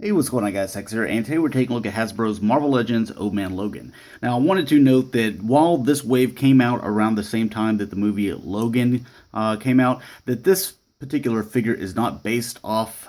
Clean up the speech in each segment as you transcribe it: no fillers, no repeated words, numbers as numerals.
Hey, what's going on, guys? Hex here, and today we're taking a look at Hasbro's Marvel Legends Old Man Logan. Now, I wanted to note that while this wave came out around the same time that the movie Logan came out, that this particular figure is not based off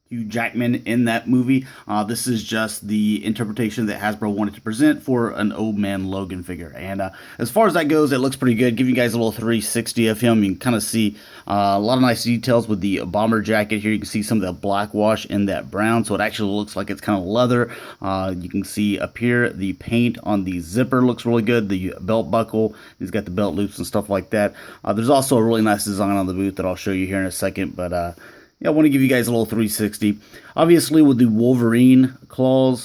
Hugh Jackman in that movie. This is just the interpretation that Hasbro wanted to present for an Old Man Logan figure. And as far as that goes, it looks pretty good. Give you guys a little 360 of him. You can kind of see a lot of nice details with the bomber jacket here. You can see some of the black wash in that brown, so it actually looks like it's kind of leather. You can see up here the paint on the zipper looks really good. The belt buckle, he's got the belt loops and stuff like that. There's also a really nice design on the boot that I'll show you here in a second, but yeah, I want to give you guys a little 360. Obviously, with the Wolverine claws,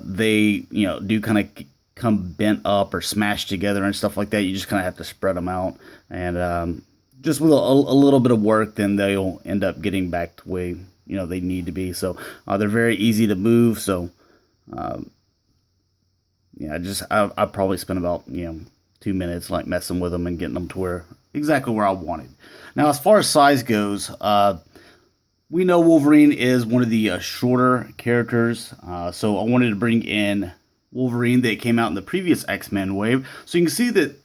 they do kind of come bent up or smashed together and stuff like that. You just kind of have to spread them out, and just with a little bit of work, then they'll end up getting back to where they need to be. So they're very easy to move. So yeah, I probably spent about 2 minutes like messing with them and getting them to exactly where I wanted. Now, as far as size goes, we know Wolverine is one of the shorter characters, so I wanted to bring in Wolverine that came out in the previous X-Men wave. So you can see that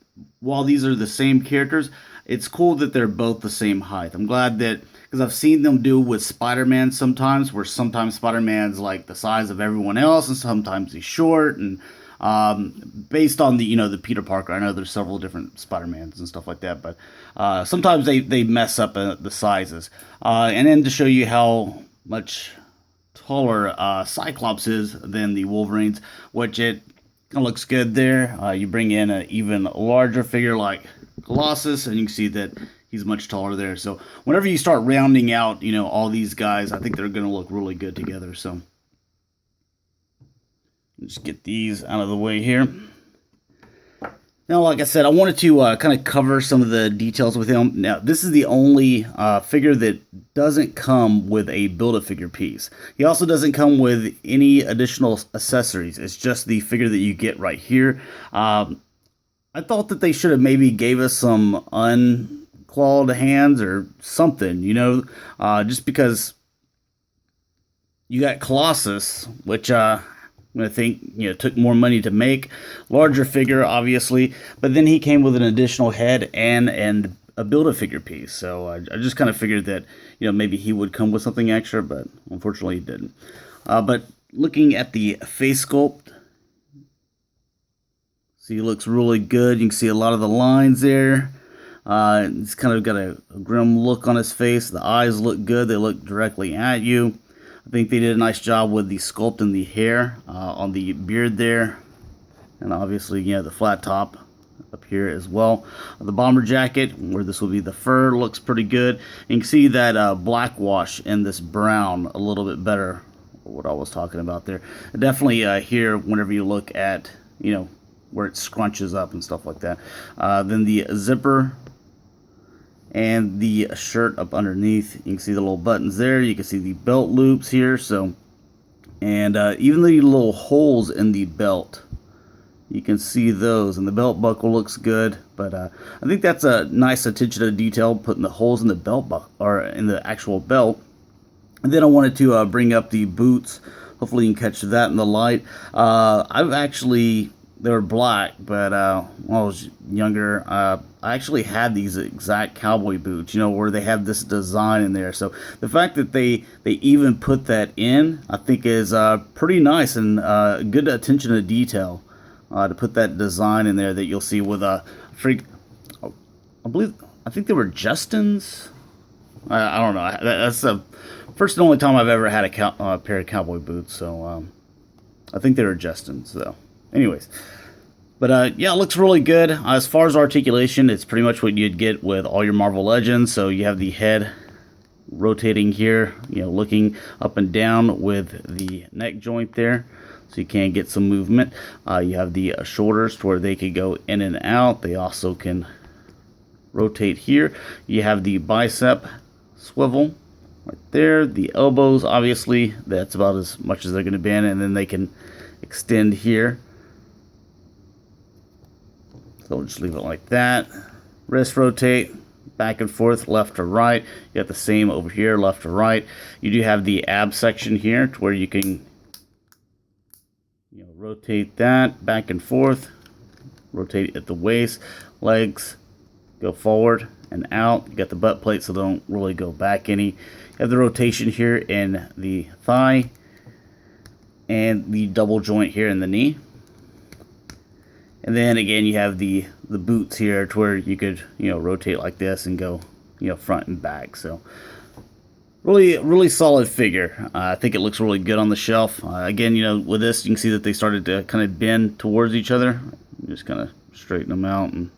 while these are the same characters, it's cool that they're both the same height. I'm glad that, because I've seen them do with Spider-Man sometimes, where sometimes Spider-Man's like the size of everyone else, and sometimes he's short, and based on the Peter Parker, I know there's several different Spider-Mans and stuff like that, but sometimes they mess up the sizes. And then to show you how much taller Cyclops is than the Wolverines, which it kind of looks good there. You bring in an even larger figure like Colossus, and you can see that he's much taller there. So whenever you start rounding out, all these guys, I think they're going to look really good together. So just get these out of the way here. Now, like I said, I wanted to kind of cover some of the details with him. Now, this is the only figure that doesn't come with a Build-A-Figure piece. He also doesn't come with any additional accessories. It's just the figure that you get right here. I thought that they should have maybe gave us some unclawed hands or something, just because you got Colossus, which I think took more money to make, larger figure obviously, but then he came with an additional head and a Build-A-Figure piece. So I just kind of figured that maybe he would come with something extra, but unfortunately he didn't. But looking at the face sculpt, see, he looks really good. You can see a lot of the lines there. He's kind of got a grim look on his face. The eyes look good. They look directly at you. I think they did a nice job with the sculpt and the hair on the beard there. And obviously, the flat top up here as well. The bomber jacket, where this will be the fur, looks pretty good. And you can see that black wash in this brown a little bit better, what I was talking about there. Definitely here, whenever you look at, where it scrunches up and stuff like that. Then the zipper and the shirt up underneath, you can see the little buttons there. You can see the belt loops here. So, and even the little holes in the belt, you can see those. And the belt buckle looks good. But I think that's a nice attention to detail, putting the holes in the belt buckle or in the actual belt. And then I wanted to bring up the boots. Hopefully you can catch that in the light. They were black, but when I was younger, I actually had these exact cowboy boots, where they have this design in there. So the fact that they even put that in, I think is pretty nice and good attention to detail to put that design in there that you'll see with a freak. I think they were Justin's. I don't know. That's the first and only time I've ever had a pair of cowboy boots. So I think they were Justin's, though. Anyways, but yeah, it looks really good. As far as articulation, it's pretty much what you'd get with all your Marvel Legends. So you have the head rotating here, looking up and down with the neck joint there, so you can get some movement. You have the shoulders to where they could go in and out. They also can rotate here. You have the bicep swivel right there. The elbows, obviously, that's about as much as they're going to bend, and then they can extend here. So we'll just leave it like that. Wrist rotate, back and forth, left to right. You got the same over here, left to right. You do have the ab section here to where you can rotate that back and forth, rotate at the waist, legs go forward and out. You got the butt plate, so they don't really go back any. You have the rotation here in the thigh and the double joint here in the knee. And then again, you have the boots here to where you could, rotate like this and go, front and back. So really solid figure. I think it looks really good on the shelf. Again, with this, you can see that they started to kind of bend towards each other. Just kind of straighten them out and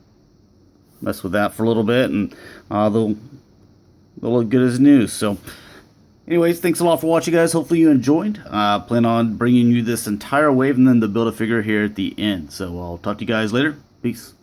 mess with that for a little bit, and they'll look good as new. So anyways, thanks a lot for watching, guys. Hopefully you enjoyed. Plan on bringing you this entire wave and then the Build-A-Figure here at the end. So I'll talk to you guys later. Peace.